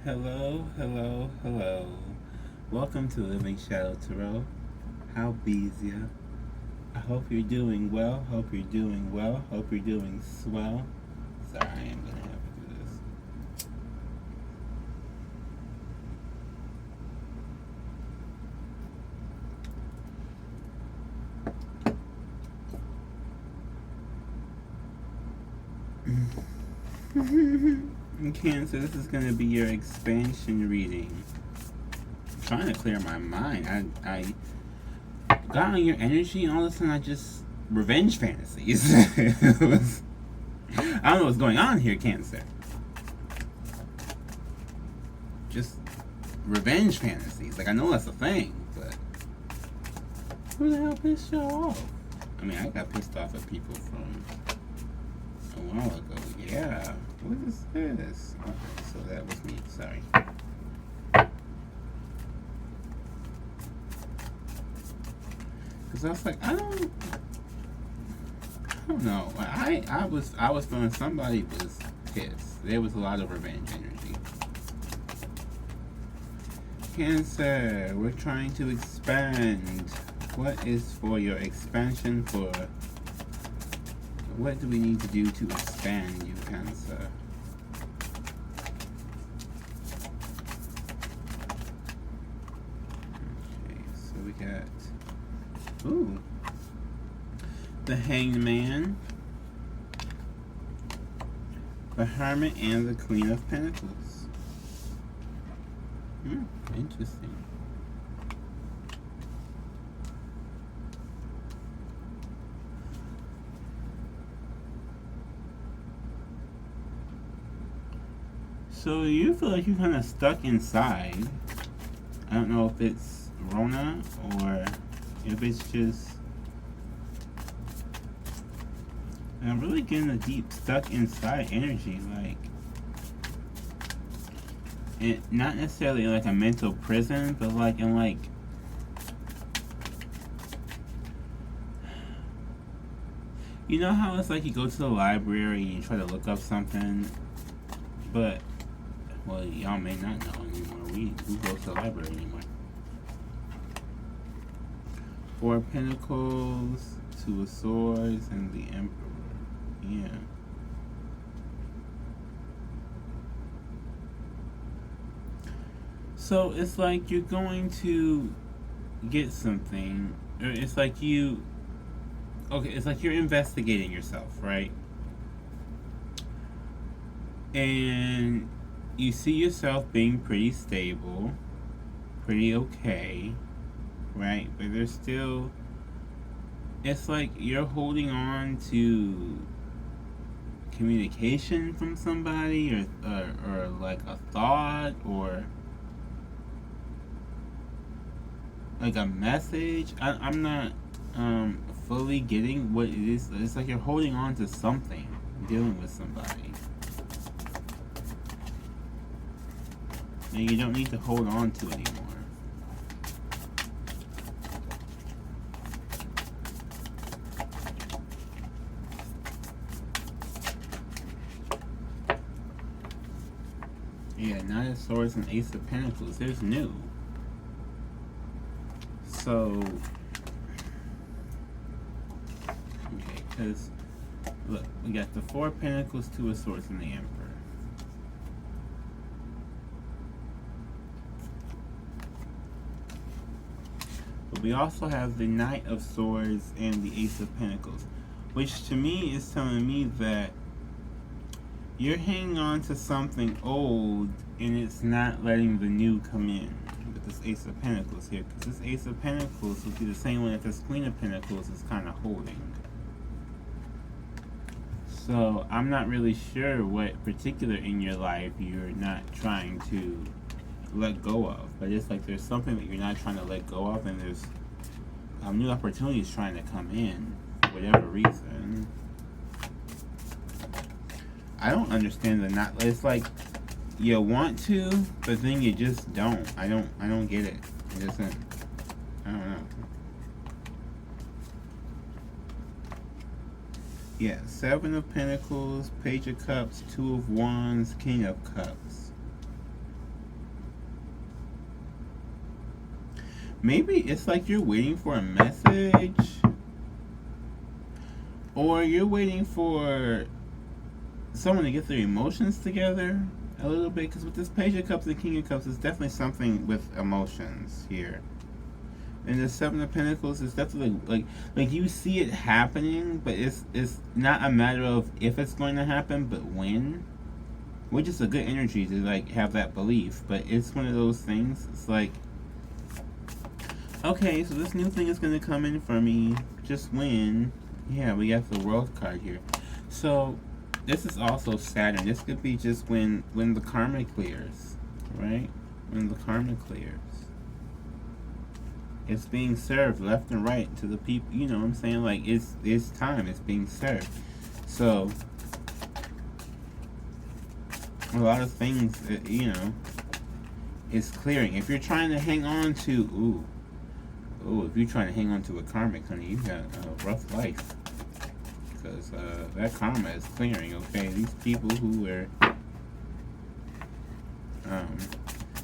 Hello, hello, hello. Welcome to Living Shadow Tarot. How bees ya? I hope you're doing well. Hope you're doing well. Hope you're doing swell. Sorry, I am gonna have to do this. Cancer, this is gonna be your expansion reading. I'm trying to clear my mind. I got on your energy and all of a sudden I just revenge fantasies. I don't know what's going on here, Cancer. Just revenge fantasies. Like, I know that's a thing, but who the hell pissed y'all off? I mean, I got pissed off at people from a while ago. Yeah. What is this? Okay, so that was me. Sorry. Because I was like, I don't know. I was feeling somebody was pissed. There was a lot of revenge energy. Cancer, we're trying to expand. What is for your expansion for? What do we need to do to expand you, Cancer? Okay, so we got the Hanged Man, the Hermit, and the Queen of Pentacles. Interesting. So you feel like you're kind of stuck inside. I don't know if it's Rona or if it's just... I'm really getting a deep stuck inside energy, like... not necessarily like a mental prison, but like in like... You know how it's like you go to the library and you try to look up something, but... Well, y'all may not know anymore. Who goes to the library anymore? Four of Pentacles, Two of Swords, and the Emperor. Yeah. So it's like you're going to get something, or it's like you... Okay, it's like you're investigating yourself, right? And you see yourself being pretty stable, pretty okay, right? But there's still... It's like you're holding on to communication from somebody, or like a thought, or like a message. I'm not fully getting what it is. It's like you're holding on to something, dealing with somebody. And you don't need to hold on to anymore. Yeah, Knight of Swords and Ace of Pentacles. There's new. So, okay, because look, we got the Four of Pentacles, Two of Swords, and the Emperor. But we also have the Knight of Swords and the Ace of Pentacles, which to me is telling me that you're hanging on to something old and it's not letting the new come in with this Ace of Pentacles here, because this Ace of Pentacles would be the same one that this Queen of Pentacles is kind of holding. So I'm not really sure what particular in your life you're not trying to let go of, but it's like there's something that you're not trying to let go of, and there's new opportunities trying to come in for whatever reason. I don't understand the not. It's like you want to, but then you just don't. I don't get it. It doesn't. I don't know. Yeah, Seven of Pentacles, Page of Cups, Two of Wands, King of Cups. Maybe it's like you're waiting for a message, or you're waiting for someone to get their emotions together a little bit. Because with this Page of Cups and King of Cups, it's definitely something with emotions here. And the Seven of Pentacles is definitely like you see it happening, but it's not a matter of if it's going to happen, but when. Which is a good energy to like have that belief, but it's one of those things. It's like, okay, so this new thing is gonna come in for me. Just when. Yeah, we got the World card here. So this is also Saturn. This could be just when the karma clears, right? When the karma clears. It's being served left and right to the people. You know what I'm saying? Like, it's time. It's being served. So, a lot of things, you know, is clearing. If you're trying to hang on to, if you're trying to hang on to a karmic, honey, you've got a rough life. Because that karma is clearing, okay? These people who are,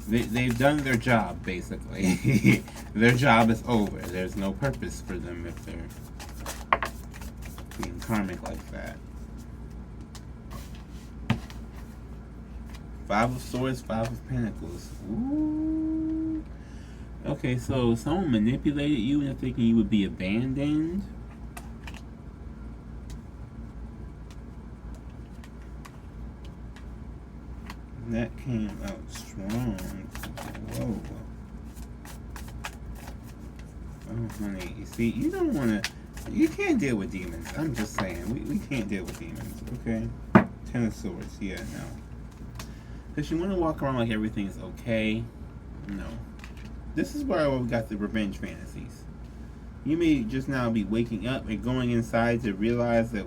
they've done their job, basically. Their job is over. There's no purpose for them if they're being karmic like that. Five of Swords, Five of Pentacles. Ooh. Okay, so someone manipulated you into thinking you would be abandoned. That came out strong. Whoa. Oh, honey. You see, you don't want to... You can't deal with demons. I'm just saying. We can't deal with demons, okay? Ten of Swords. Yeah, no. Because you want to walk around like everything is okay. No. This is where we got the revenge fantasies. You may just now be waking up and going inside to realize that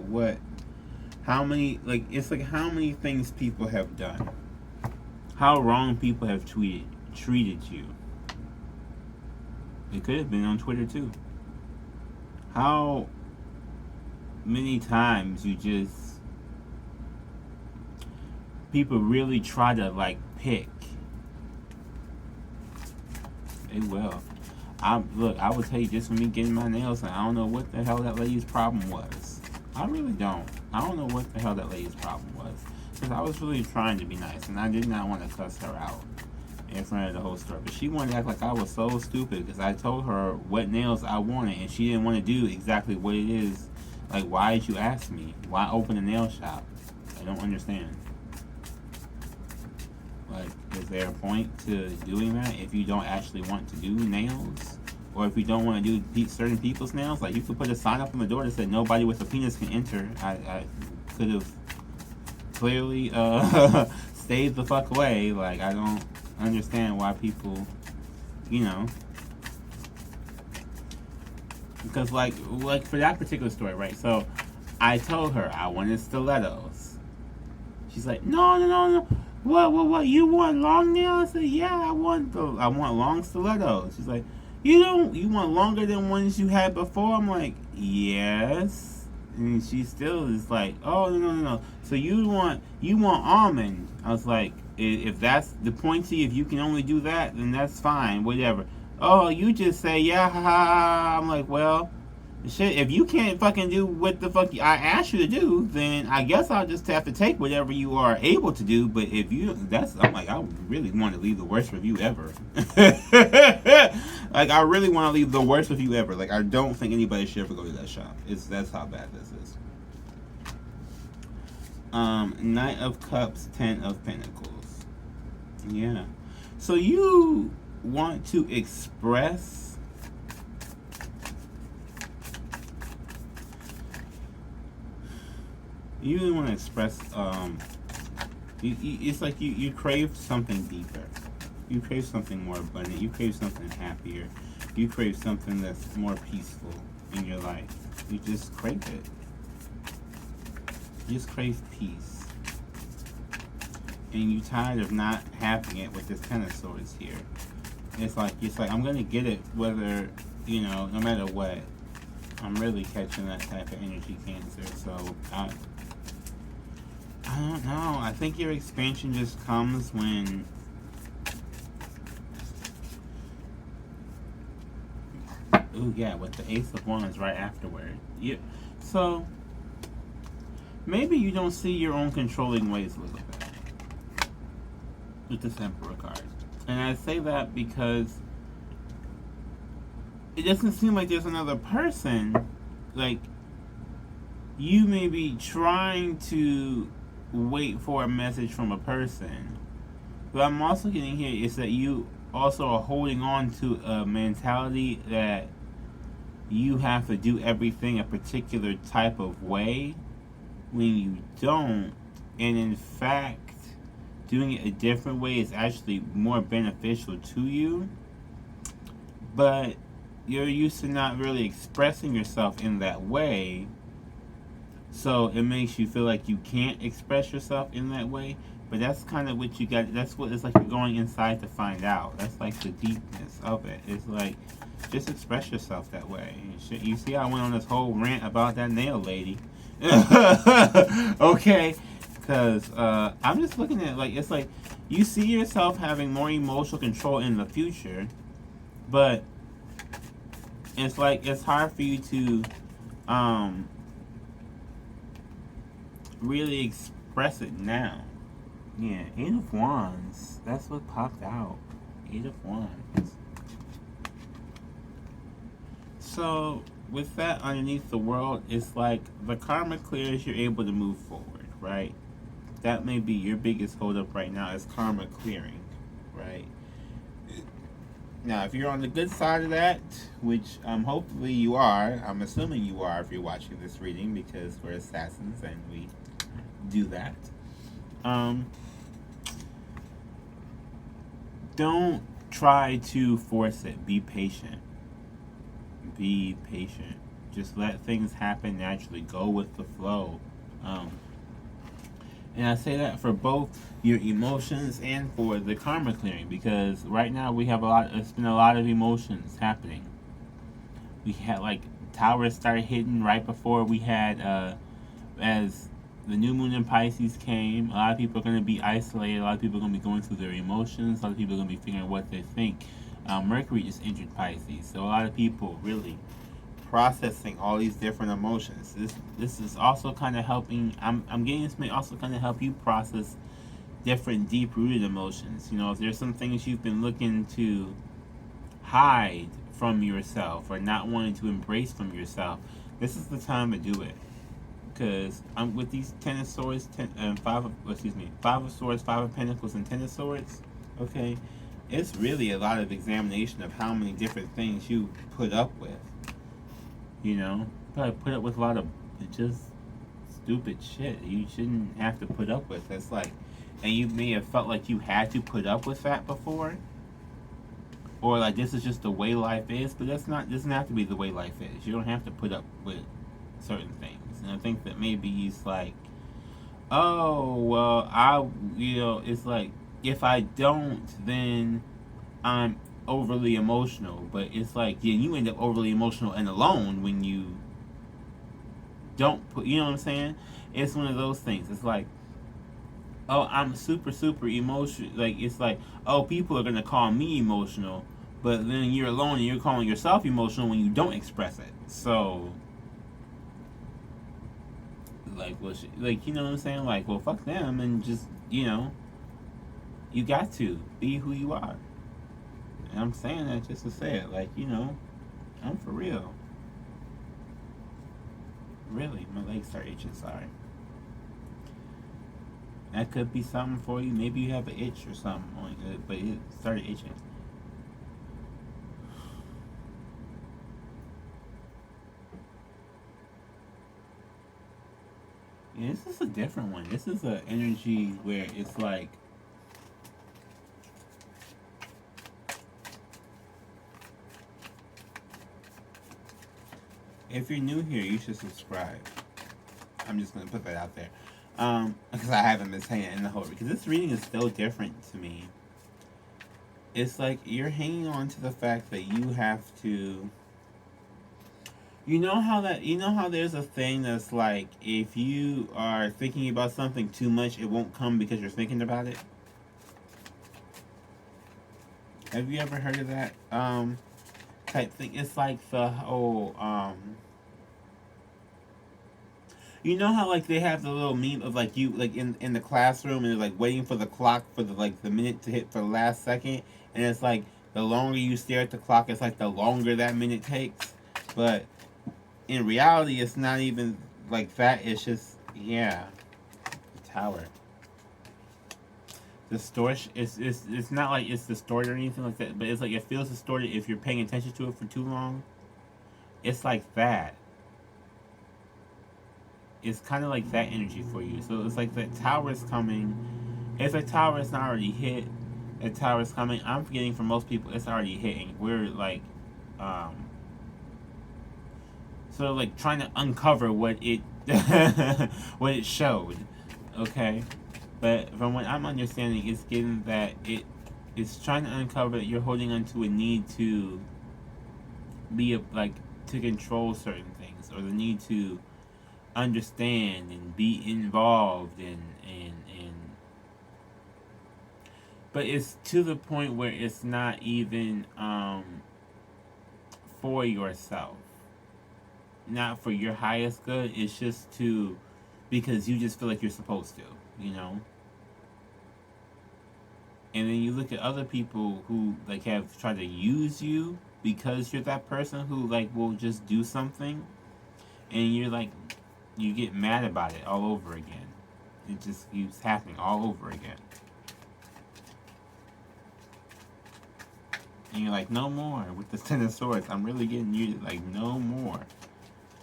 how many things people have done. How wrong people have treated you. It could have been on Twitter too. How many times people really try to like pick. They will. I will tell you, just for me getting my nails done, I don't know what the hell that lady's problem was. I really don't. I don't know what the hell that lady's problem was. Because I was really trying to be nice, and I did not want to cuss her out in front of the whole store. But she wanted to act like I was so stupid because I told her what nails I wanted, and she didn't want to do exactly what it is. Like, why did you ask me? Why open a nail shop? I don't understand. Like, is there a point to doing that if you don't actually want to do nails? Or if you don't want to do certain people's nails? Like, you could put a sign up on the door that said nobody with a penis can enter. I could have clearly stayed the fuck away. Like, I don't understand why people, you know. Because, like for that particular story, right? So, I told her I wanted stilettos. She's like, no. What? You want long nails? I said, yeah, I want long stilettos. She's like, you want longer than ones you had before? I'm like, yes. And she still is like, oh, no. So you want almond? I was like, if that's the point to you, if you can only do that, then that's fine, whatever. Oh, you just say, yeah, ha, ha. I'm like, well, shit, if you can't fucking do what the fuck I asked you to do, then I guess I'll just have to take whatever you are able to do. But if I'm like, I really want to leave the worst review ever. Like, I really want to leave the worst review ever. Like, I don't think anybody should ever go to that shop. That's how bad this is. Knight of Cups, Ten of Pentacles. Yeah. So you want to express you really want to express it's like you crave something deeper. You crave something more abundant. You crave something happier. You crave something that's more peaceful in your life. You just crave it. You just crave peace. And you're tired of not having it with this Ten of Swords here. It's like I'm gonna get it whether, no matter what. I'm really catching that type of energy, Cancer. So I don't know. I think your expansion just comes when Ooh, yeah, with the Ace of Wands right afterward. Yeah. So, maybe you don't see your own controlling ways a little bit with this Emperor card. And I say that because it doesn't seem like there's another person. Like, you may be trying to wait for a message from a person. But I'm also getting here is that you also are holding on to a mentality that you have to do everything a particular type of way when you don't. And in fact, doing it a different way is actually more beneficial to you. But you're used to not really expressing yourself in that way. So it makes you feel like you can't express yourself in that way. But that's kind of what you got. That's what it's like you're going inside to find out. That's like the deepness of it. It's like, just express yourself that way. You see, I went on this whole rant about that nail lady. Okay? Because I'm just looking at it like, it's like, you see yourself having more emotional control in the future. But it's like, it's hard for you to really express it now. Yeah, Eight of Wands. That's what popped out. Eight of Wands. So, with that underneath the world, it's like the karma clears, you're able to move forward, right? That may be your biggest holdup right now is karma clearing, right? Now, if you're on the good side of that, which hopefully you are, I'm assuming you are if you're watching this reading because we're assassins and we do that. Don't try to force it. Be patient. Be patient. Just let things happen naturally. Go with the flow. And I say that for both your emotions and for the karma clearing because right now we have it's been a lot of emotions happening. We had like towers started hitting right before we had as the new moon in Pisces came. A lot of people are going to be isolated. A lot of people are going to be going through their emotions. A lot of people are going to be figuring what they think. Mercury just entered Pisces, so a lot of people really processing all these different emotions. This is also kind of helping. I'm getting this may also kind of help you process different deep rooted emotions. You know, if there's some things you've been looking to hide from yourself or not wanting to embrace from yourself, this is the time to do it. Because I'm with these Ten of Swords, Five of Swords, Five of Pentacles, and Ten of Swords. Okay, it's really a lot of examination of how many different things you put up with. You know, probably put up with a lot of just stupid shit you shouldn't have to put up with. It's like, and you may have felt like you had to put up with that before, or like this is just the way life is. But that's not. Doesn't have to be the way life is. You don't have to put up with certain things. And I think that maybe he's like, oh, well, it's like, if I don't, then I'm overly emotional. But it's like, yeah, you end up overly emotional and alone when you don't put, you know what I'm saying? It's one of those things. It's like, oh, I'm super, super emotional. Like, it's like, oh, people are going to call me emotional. But then you're alone and you're calling yourself emotional when you don't express it. So, like, you know what I'm saying? Like, well, fuck them and just, you know, you got to be who you are. And I'm saying that just to say it. Like, you know, I'm for real. Really, my legs start itching, sorry. That could be something for you. Maybe you have an itch or something, but it started itching. Yeah, this is a different one. This is an energy where it's like, if you're new here, you should subscribe. I'm just gonna put that out there, because I haven't been saying it in the whole. Because this reading is still different to me. It's like you're hanging on to the fact that you have to. You know how there's a thing that's like, if you are thinking about something too much, it won't come because you're thinking about it. Have you ever heard of that? type thing. It's like the whole you know how like they have the little meme of like you like in the classroom and they're like waiting for the clock for the like the minute to hit for the last second, and it's like the longer you stare at the clock, it's like the longer that minute takes. But in reality, it's not even like that. It's just yeah, the tower. Distortion. It's not like it's distorted or anything like that, but it's like it feels distorted if you're paying attention to it for too long. It's like that. It's kind of like that energy for you. So it's like the tower's coming. If a tower is not already hit, a tower's coming. I'm forgetting for most people it's already hitting. We're like, um, sort of like trying to uncover what it what it showed. Okay, but from what I'm understanding, it's getting that it's trying to uncover that you're holding onto a need to be like to control certain things or the need to understand and be involved and but it's to the point where it's not even for yourself, not for your highest good. It's just to because you just feel like you're supposed to, you know. And then you look at other people who like have tried to use you because you're that person who like will just do something and you're like you get mad about it all over again. It just keeps happening all over again. And you're like, no more with the Ten of Swords. I'm really getting you to like, no more.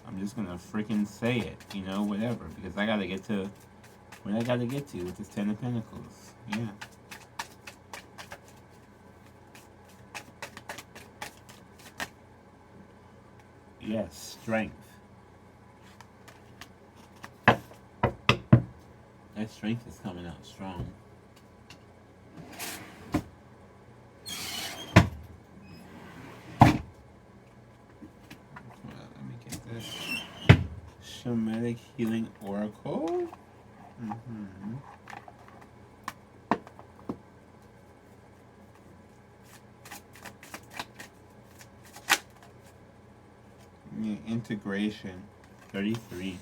I'm just gonna freaking say it, you know, whatever, because I gotta get to where I gotta get to with this Ten of Pentacles. Yeah. Yes, strength. That strength is coming out strong. Shamanic Healing Oracle. Mm-hmm. Yeah, integration. 33.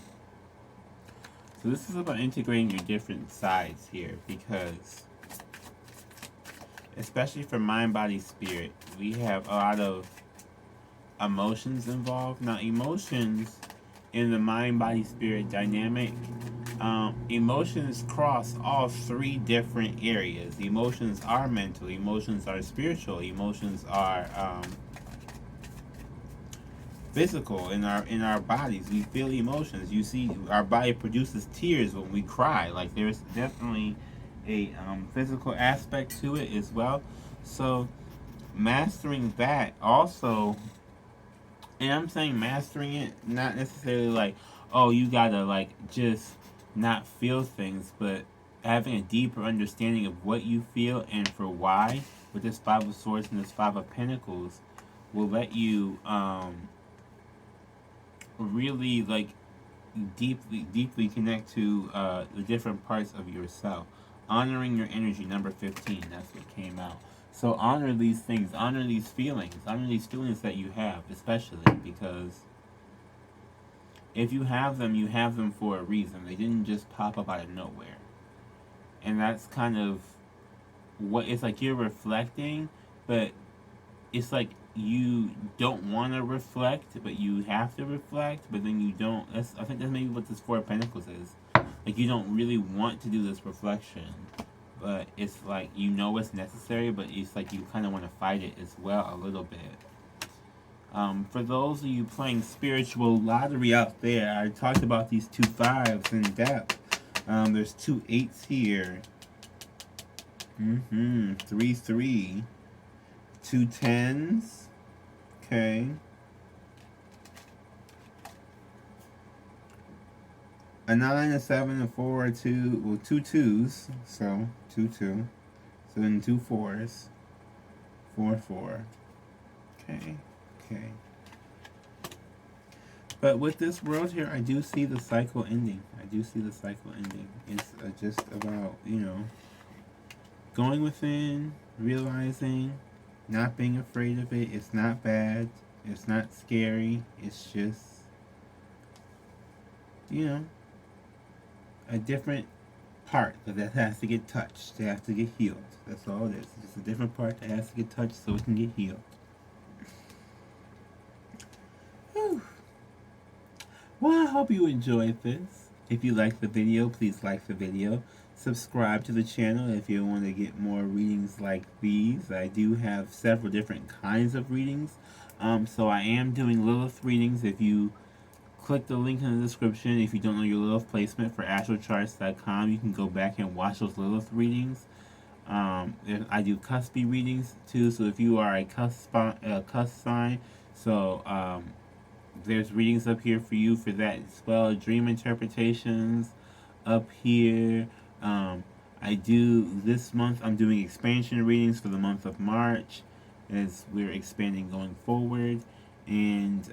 So this is about integrating your different sides here because especially for mind, body, spirit, we have a lot of emotions involved. Now emotions in the mind, body, spirit dynamic, emotions cross all three different areas. Emotions are mental, emotions are spiritual, emotions are physical. In our bodies, we feel emotions. You see, our body produces tears when we cry. Like there's definitely a physical aspect to it as well. So mastering that also, and I'm saying mastering it, not necessarily like, oh, you gotta like just not feel things, but having a deeper understanding of what you feel and for why. With this Five of Swords and this Five of Pentacles, will let you really like deeply connect to the different parts of yourself. Honoring your energy, number 15. That's what came out. So honor these things, honor these feelings that you have, especially because if you have them for a reason. They didn't just pop up out of nowhere. And that's kind of what it's like you're reflecting, but it's like you don't want to reflect, but you have to reflect, but then you don't. I think that's maybe what this Four of Pentacles is. Like you don't really want to do this reflection, but it's like you know it's necessary, but it's like you kind of want to fight it as well a little bit. For those of you playing spiritual lottery out there, I talked about these two fives in depth. There's two eights here. 3, 2 tens. Okay. A 9, a 7, a 4, a 2, well, 2 twos. So, 2, 2. So then 2 fours. 4, 4. Okay. Okay. But with this world here, I do see the cycle ending. It's just about, going within, realizing, not being afraid of it. It's not bad. It's not scary. It's just, you know, a different part that has to get touched. It has to get healed. That's all it is. It's just a different part that has to get touched so it can get healed. Whew. Well, I hope you enjoyed this. If you liked the video, please like the video. Subscribe to the channel if you want to get more readings like these. I do have several different kinds of readings. So I am doing Lilith readings. If you click the link in the description, if you don't know your Lilith placement for astrocharts.com, you can go back and watch those Lilith readings. I do cuspy readings too, so if you are a cusp sign, so there's readings up here for you for that as well. Dream interpretations up here. I do this month. I'm doing expansion readings for the month of March, as we're expanding going forward, and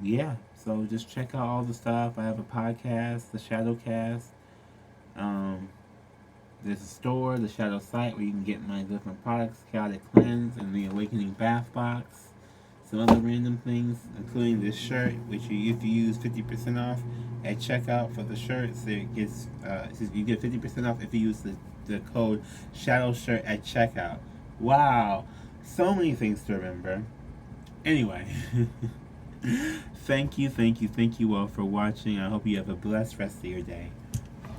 yeah. So just check out all the stuff. I have a podcast, the Shadowcast. There's a store, the Shadow site, where you can get my different products, Chaotic Cleanse and the Awakening Bath Box. Some other random things, including this shirt, which if you use 50% off at checkout for the shirts, it gets you get 50% off if you use the code Shadow Shirt at checkout. Wow, so many things to remember. Anyway, thank you all for watching. I hope you have a blessed rest of your day.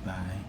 Bye.